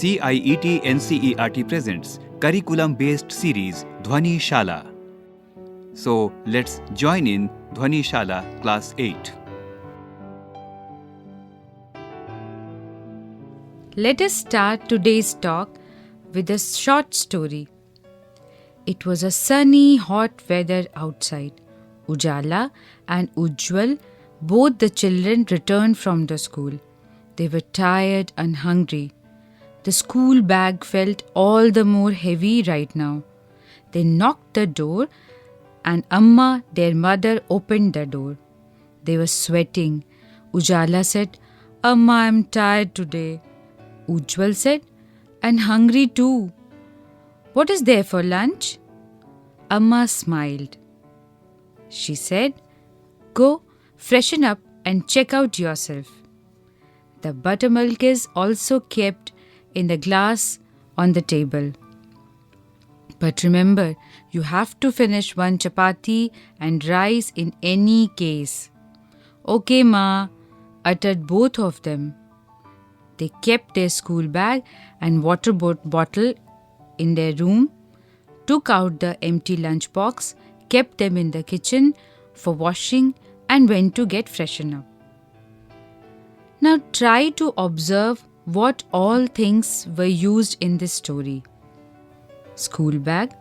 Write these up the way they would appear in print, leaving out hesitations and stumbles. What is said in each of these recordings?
CIET NCERT presents curriculum-based series Dhwani Shala. So let's join in Dhwani Shala Class 8. Let us start today's talk with a short story. It was a sunny, hot weather outside. Ujala and Ujjwal, both the children, returned from the school. They were tired and hungry. The school bag felt all the more heavy right now. They knocked the door and Amma, their mother, opened the door. They were sweating. Ujala said, "Amma, I'm tired today." Ujjwal said, "And hungry too. What is there for lunch?" Amma smiled. She said, "Go, freshen up and check out yourself." The buttermilk is also kept in the glass on the table. But remember, you have to finish one chapati and rice in any case. "Okay, Ma," uttered both of them. They kept their school bag and water bottle in their room, took out the empty lunch box, kept them in the kitchen for washing, and went to get freshened up. Now try to observe what all things were used in this story. School bag,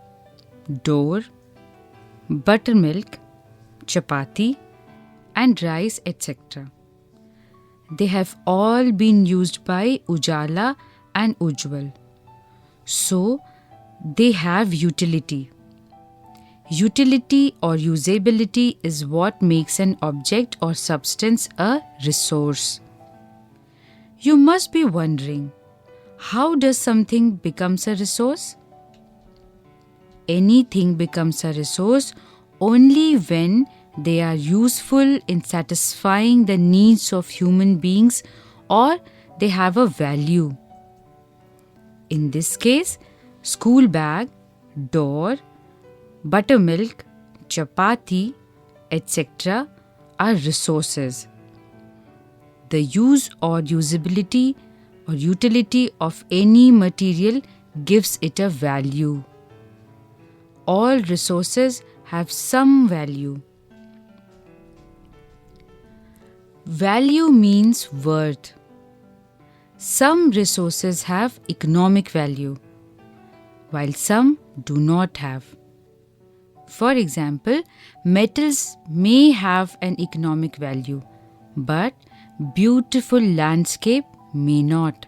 door, buttermilk, chapati, and rice, etc. They have all been used by Ujala and Ujjwal. So, they have utility. Utility or usability is what makes an object or substance a resource. You must be wondering, how does something becomes a resource? Anything becomes a resource only when they are useful in satisfying the needs of human beings or they have a value. In this case, school bag, door, buttermilk, chapati, etc. are resources. The use or usability or utility of any material gives it a value. All resources have some value. Value means worth. Some resources have economic value, while some do not have. For example, metals may have an economic value, but beautiful landscape may not.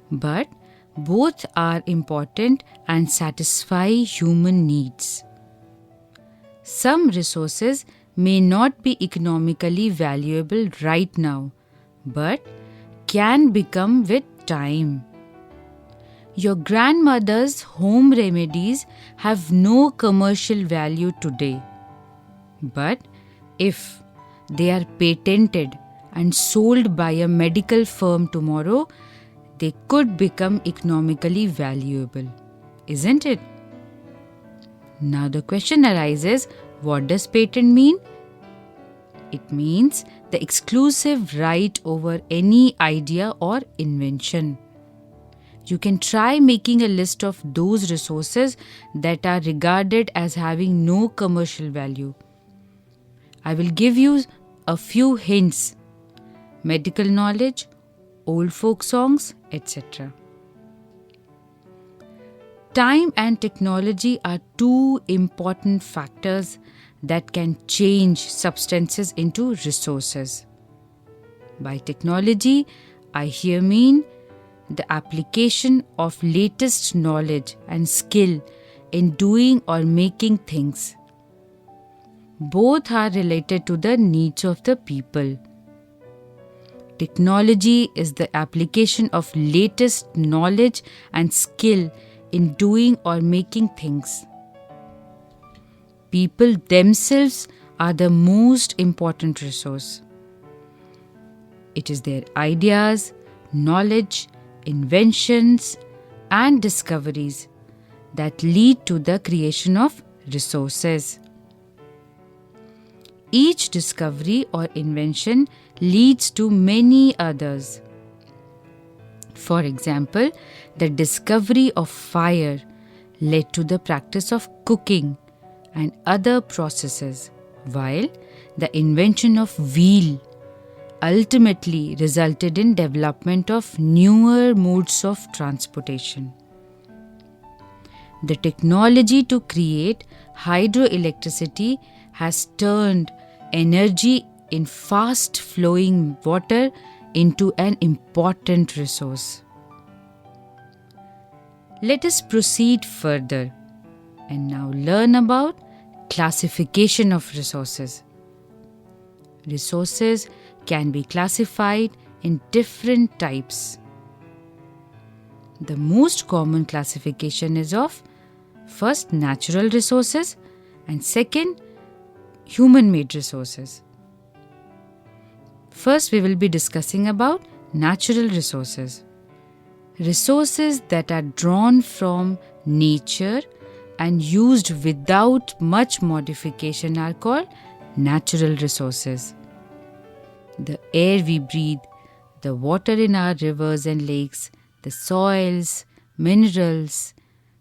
But both are important and satisfy human needs. Some resources may not be economically valuable right now, but can become with time. Your grandmother's home remedies have no commercial value today, but if they are patented and sold by a medical firm tomorrow, they could become economically valuable, isn't it? Now the question arises, what does patent mean? It means the exclusive right over any idea or invention. You can try making a list of those resources that are regarded as having no commercial value. I will give you a few hints: medical knowledge, old folk songs, etc. Time and technology are two important factors that can change substances into resources. By technology, I here mean the application of latest knowledge and skill in doing or making things. Both are related to the needs of the people. Technology is the application of latest knowledge and skill in doing or making things. People themselves are the most important resource. It is their ideas, knowledge, inventions, and discoveries that lead to the creation of resources. Each discovery or invention leads to many others. For example, the discovery of fire led to the practice of cooking and other processes, while the invention of wheel ultimately resulted in development of newer modes of transportation. The technology to create hydroelectricity has turned energy in fast flowing water into an important resource. Let us proceed further and now learn about classification of resources. Resources can be classified in different types. The most common classification is of first natural resources and second human-made resources. First, we will be discussing about natural resources. Resources that are drawn from nature and used without much modification are called natural resources. The air we breathe, the water in our rivers and lakes, the soils, minerals,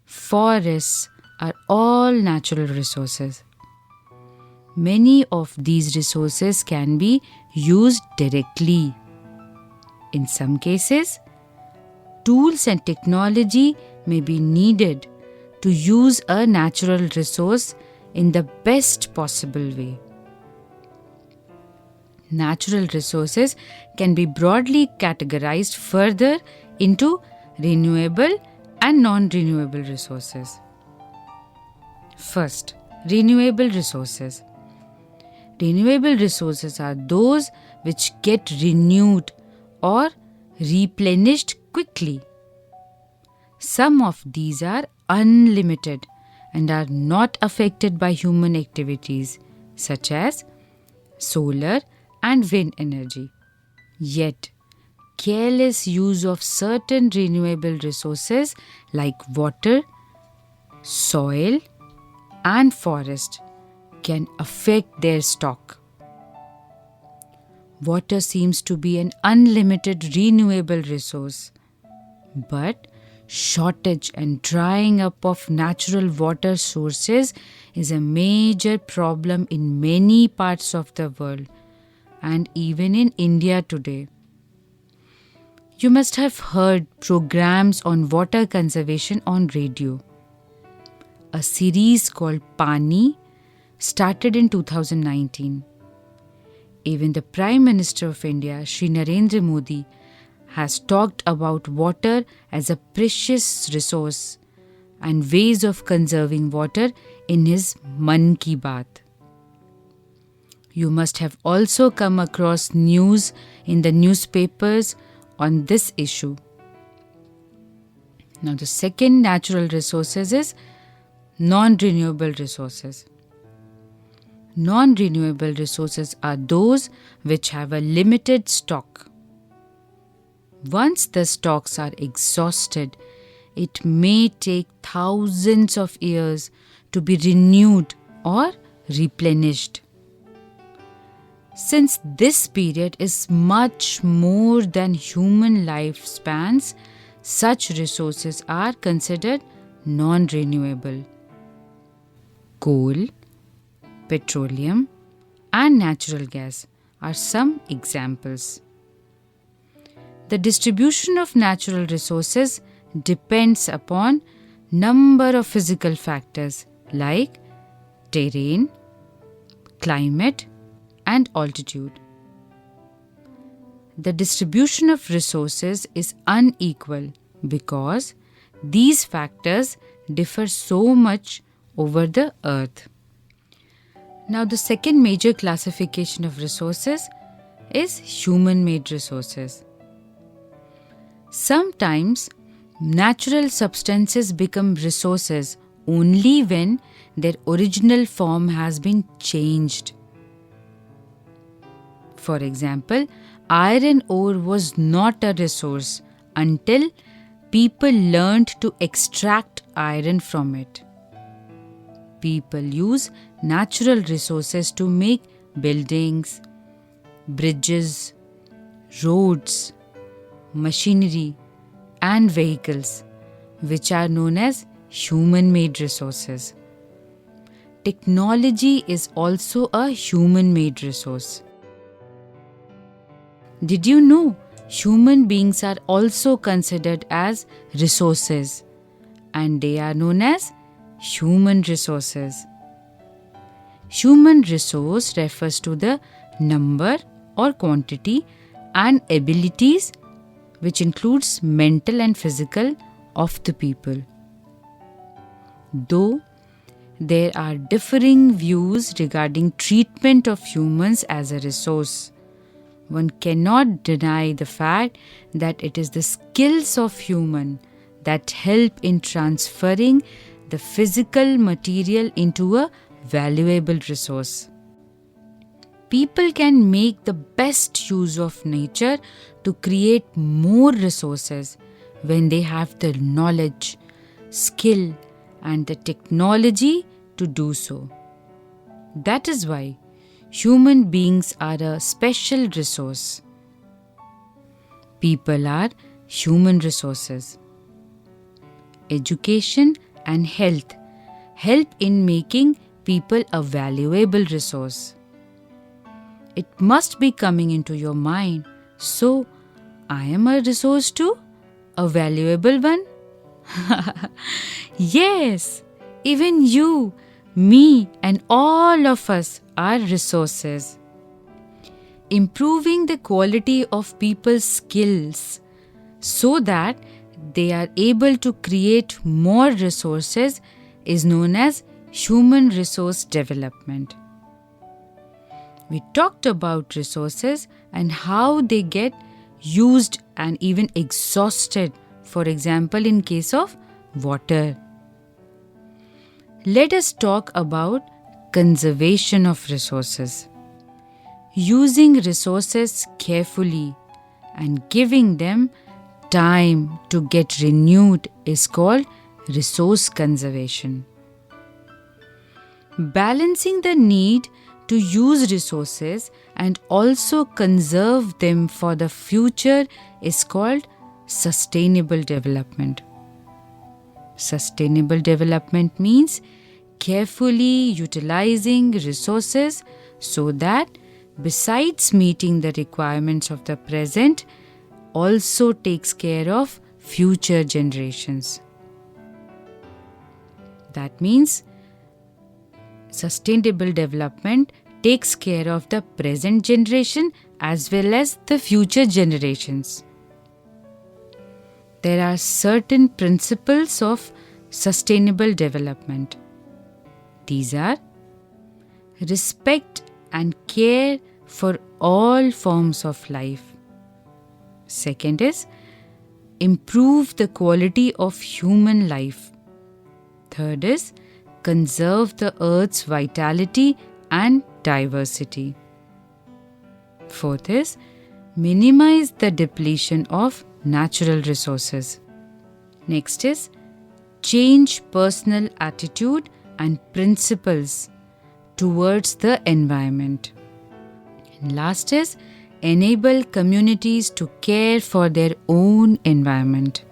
forests are all natural resources. Many of these resources can be used directly. In some cases, tools and technology may be needed to use a natural resource in the best possible way. Natural resources can be broadly categorized further into renewable and non-renewable resources. First, renewable resources. Renewable resources are those which get renewed or replenished quickly. Some of these are unlimited and are not affected by human activities such as solar and wind energy. Yet, careless use of certain renewable resources like water, soil, and forest can affect their stock. Water seems to be an unlimited renewable resource, but shortage and drying up of natural water sources is a major problem in many parts of the world and even in India today. You must have heard programs on water conservation on radio. A series called Pani started in 2019. Even the Prime Minister of India, Shri Narendra Modi, has talked about water as a precious resource and ways of conserving water in his Mann Ki Baat. You must have also come across news in the newspapers on this issue. Now, the second natural resources is non-renewable resources. Non-renewable resources are those which have a limited stock. Once the stocks are exhausted, it may take thousands of years to be renewed or replenished. Since this period is much more than human lifespans, such resources are considered non-renewable. Coal, petroleum, and natural gas are some examples. The distribution of natural resources depends upon number of physical factors like terrain, climate, and altitude. The distribution of resources is unequal because these factors differ so much over the earth. Now, the second major classification of resources is human-made resources. Sometimes, natural substances become resources only when their original form has been changed. For example, iron ore was not a resource until people learned to extract iron from it. People use natural resources to make buildings, bridges, roads, machinery, and vehicles, which are known as human-made resources. Technology is also a human-made resource. Did you know human beings are also considered as resources, and they are known as human resources? Human resource refers to the number or quantity and abilities, which includes mental and physical, of the people. Though there are differing views regarding treatment of humans as a resource, one cannot deny the fact that it is the skills of human that help in transferring the physical material into a valuable resource. People can make the best use of nature to create more resources when they have the knowledge, skill, and the technology to do so. That is why human beings are a special resource. People are human resources. Education and health help in making people a valuable resource. It must be coming into your mind, so I am a resource too? A valuable one? Yes, even you, me, and all of us are resources. Improving the quality of people's skills so that they are able to create more resources is known as human resource development. We talked about resources and how they get used and even exhausted, for example, in case of water. Let us talk about conservation of resources. Using resources carefully and giving them time to get renewed is called resource conservation. Balancing the need to use resources and also conserve them for the future is called sustainable development. Sustainable development means carefully utilizing resources so that besides meeting the requirements of the present, also takes care of future generations. That means sustainable development takes care of the present generation as well as the future generations. There are certain principles of sustainable development. These are respect and care for all forms of life. Second is improve the quality of human life. Third is conserve the earth's vitality and diversity. Fourth is minimize the depletion of natural resources. Next is change personal attitude and principles towards the environment. And last is enable communities to care for their own environment.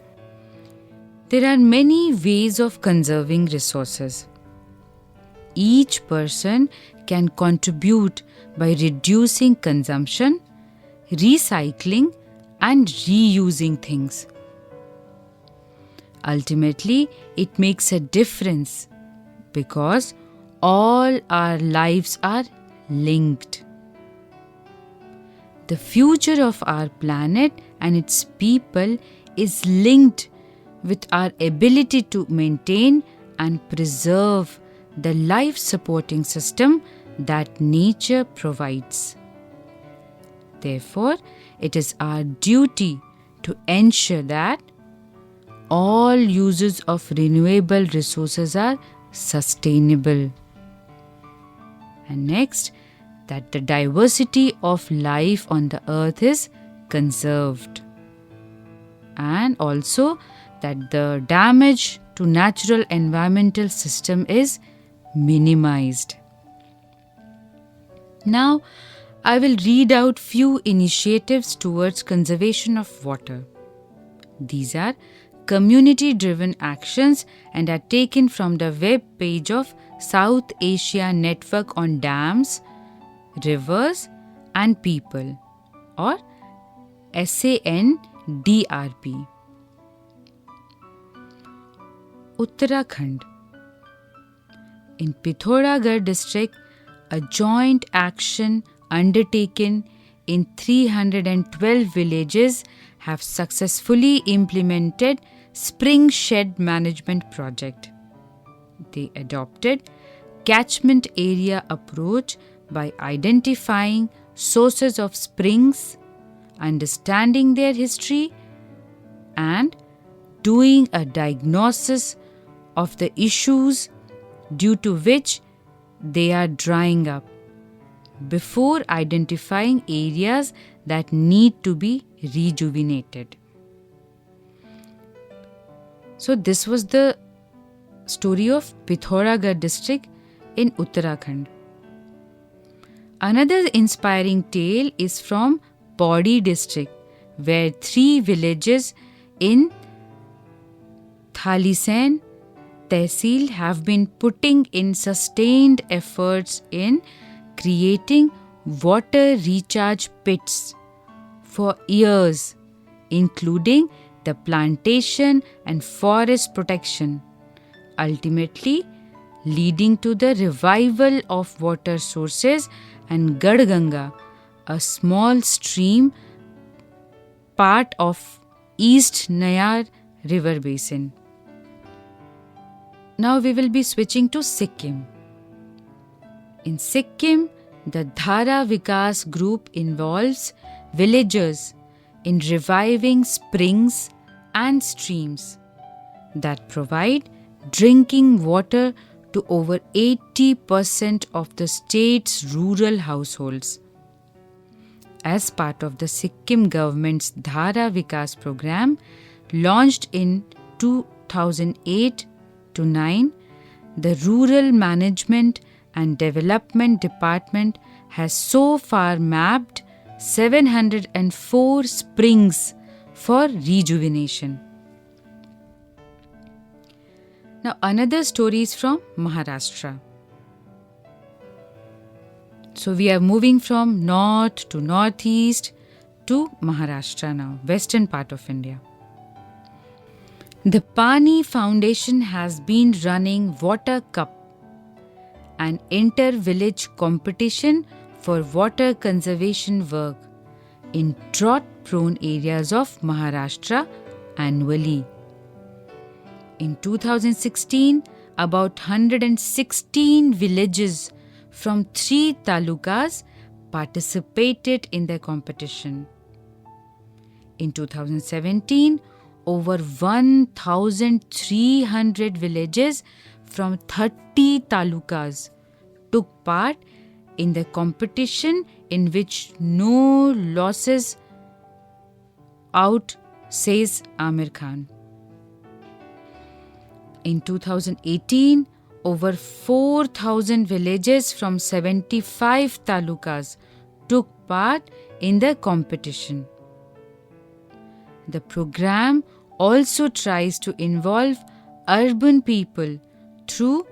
There are many ways of conserving resources. Each person can contribute by reducing consumption, recycling, and reusing things. Ultimately, it makes a difference because all our lives are linked. The future of our planet and its people is linked with our ability to maintain and preserve the life-supporting system that nature provides. Therefore, it is our duty to ensure that all uses of renewable resources are sustainable. And next, that the diversity of life on the earth is conserved. And also that the damage to natural environmental system is minimized. Now, I will read out few initiatives towards conservation of water. These are community-driven actions and are taken from the web page of South Asia Network on Dams, Rivers and People, or SANDRP. Uttarakhand. In Pithoragarh district, a joint action undertaken in 312 villages have successfully implemented spring shed management project. They adopted catchment area approach by identifying sources of springs, understanding their history, and doing a diagnosis of the issues due to which they are drying up before identifying areas that need to be rejuvenated. So this was the story of Pithoragarh district in Uttarakhand. Another inspiring tale is from Pauri district, where 3 villages in Thalisain Tehsil have been putting in sustained efforts in creating water recharge pits for years, including the plantation and forest protection, ultimately leading to the revival of water sources and Gadganga, a small stream part of East Nayar river basin. Now we will be switching to Sikkim. In Sikkim, the Dhara Vikas group involves villagers in reviving springs and streams that provide drinking water to over 80% of the state's rural households. As part of the Sikkim government's Dhara Vikas program, launched in 2008-9, the Rural Management and Development Department has so far mapped 704 springs for rejuvenation. Now another story is from Maharashtra. So we are moving from north to northeast to Maharashtra now, western part of India. The Pani Foundation has been running Water Cup, an inter-village competition for water conservation work in drought-prone areas of Maharashtra annually. In 2016, about 116 villages from 3 talukas participated in the competition. In 2017, over 1,300 villages from 30 talukas took part in the competition, in which no losses out, says Amir Khan. In 2018, over 4,000 villages from 75 talukas took part in the competition. The program also tries to involve urban people through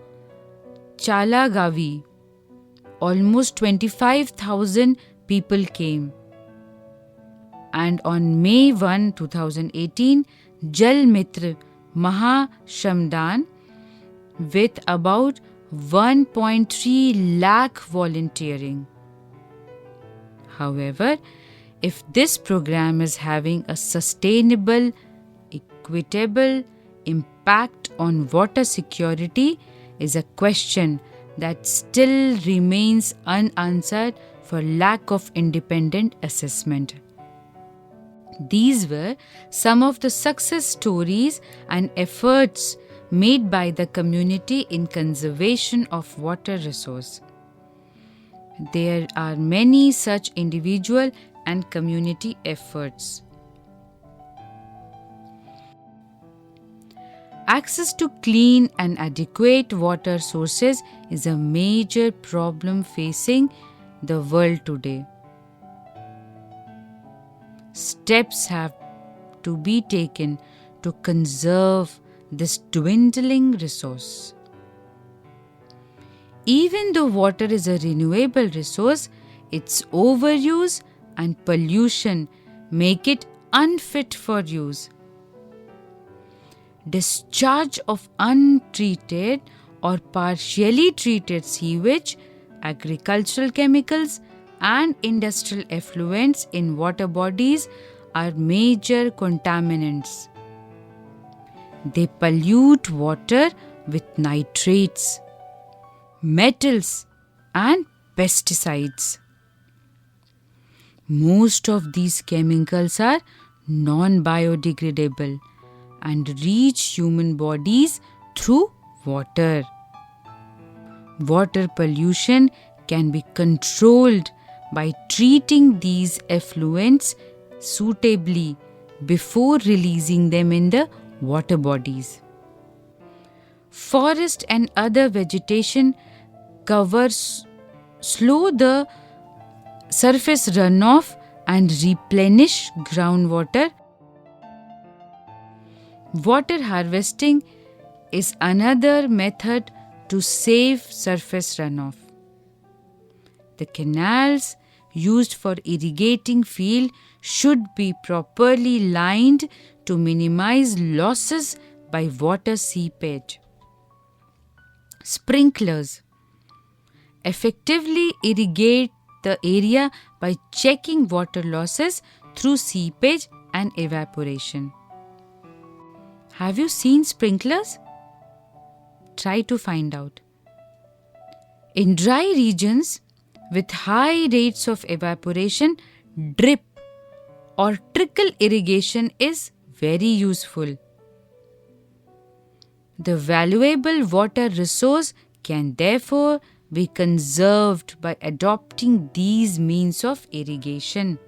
Chala Gavi. Almost 25,000 people came. And on May 1, 2018, Jal Mitra Maha Shramdan with about 1.3 lakh volunteering. However, if this program is having a sustainable, equitable impact on water security is a question that still remains unanswered for lack of independent assessment. These were some of the success stories and efforts made by the community in conservation of water resource. There are many such individual and community efforts. Access to clean and adequate water sources is a major problem facing the world today. Steps have to be taken to conserve this dwindling resource. Even though water is a renewable resource, its overuse and pollution make it unfit for use. Discharge of untreated or partially treated sewage, agricultural chemicals, and industrial effluents in water bodies are major contaminants. They pollute water with nitrates, metals, and pesticides. Most of these chemicals are non-biodegradable and reach human bodies through water. Water pollution can be controlled by treating these effluents suitably before releasing them in the water bodies. Forest and other vegetation covers slow the surface runoff and replenish groundwater. Water harvesting is another method to save surface runoff. The canals used for irrigating field should be properly lined to minimize losses by water seepage. Sprinklers effectively irrigate the area by checking water losses through seepage and evaporation. Have you seen sprinklers? Try to find out. In dry regions with high rates of evaporation, drip or trickle irrigation is very useful. The valuable water resource can therefore be conserved by adopting these means of irrigation.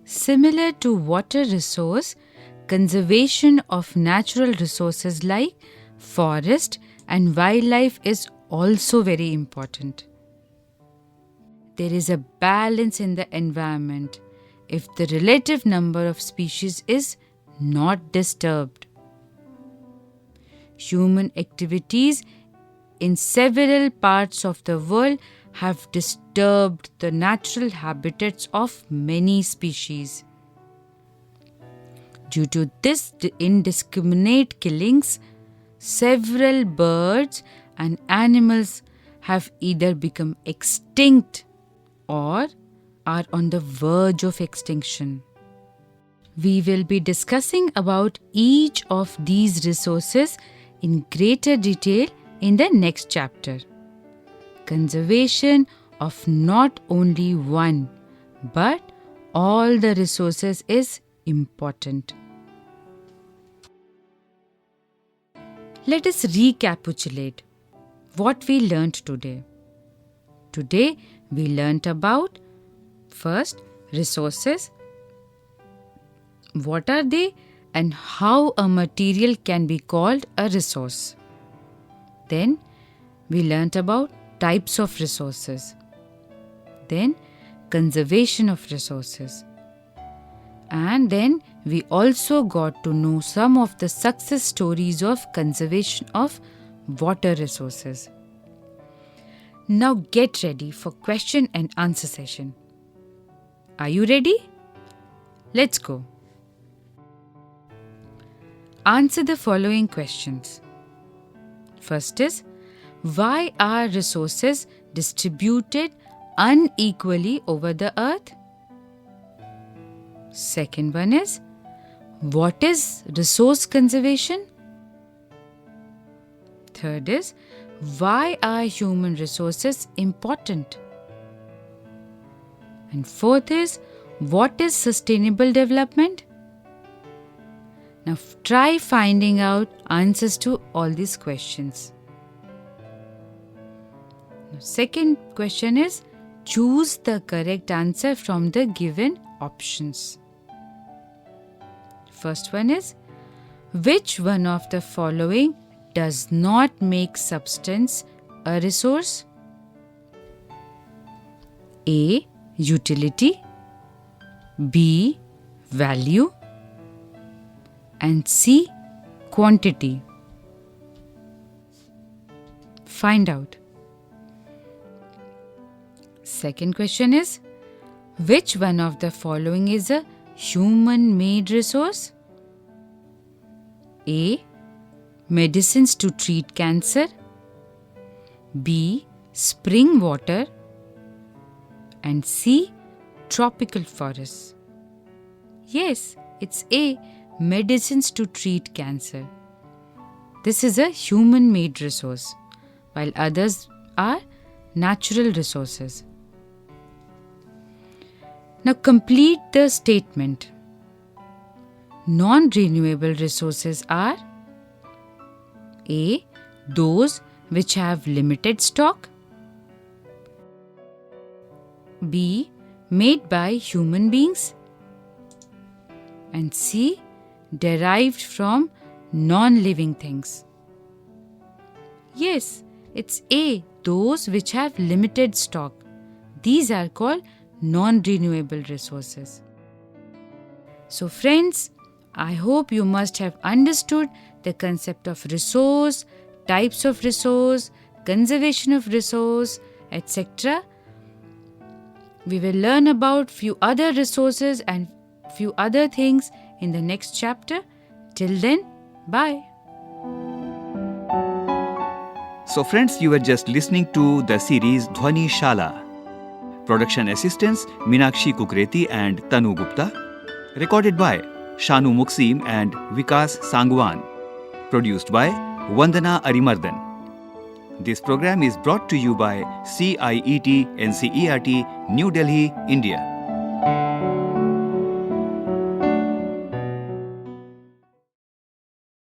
Similar to water resource, conservation of natural resources like forest and wildlife is also very important. There is a balance in the environment if the relative number of species is not disturbed. Human activities in several parts of the world have disturbed the natural habitats of many species. Due to this indiscriminate killings, several birds and animals have either become extinct or are on the verge of extinction. We will be discussing about each of these resources in greater detail in the next chapter. Conservation of not only one but all the resources is important. Let us recapitulate what we learnt today. Today we learnt about first resources. What are they and how a material can be called a resource? Then we learnt about types of resources. Then conservation of resources. And then we also got to know some of the success stories of conservation of water resources. Now get ready for question and answer session. Are you ready? Let's go. Answer the following questions. First is, why are resources distributed unequally over the earth? Second one is, what is resource conservation? Third is, why are human resources important? And fourth is, what is sustainable development? Now try finding out answers to all these questions. Now, second question is, choose the correct answer from the given options. First one is, which one of the following does not make substance a resource? A. Utility. B. value, and C. quantity? Find out. Second question is, which one of the following is a human-made resource? A. Medicines to treat cancer. B. Spring water. And C. Tropical forests. Yes, it's A. Medicines to treat cancer. This is a human-made resource, while others are natural resources. Now complete the statement. Non-renewable resources are A. Those which have limited stock. B. Made by human beings. And C. Derived from non-living things. Yes, it's A. Those which have limited stock. These are called non-renewable resources. So friends, I hope you must have understood the concept of resource, types of resource, conservation of resource, etc. We will learn about few other resources and few other things in the next chapter. Till then, bye. So friends, you were just listening to the series Dhwani Shala. Production assistants Meenakshi Kukreti and Tanu Gupta. Recorded by Shanu Muksim and Vikas Sangwan. Produced by Vandana Arimardan. This program is brought to you by CIET NCERT, New Delhi, India.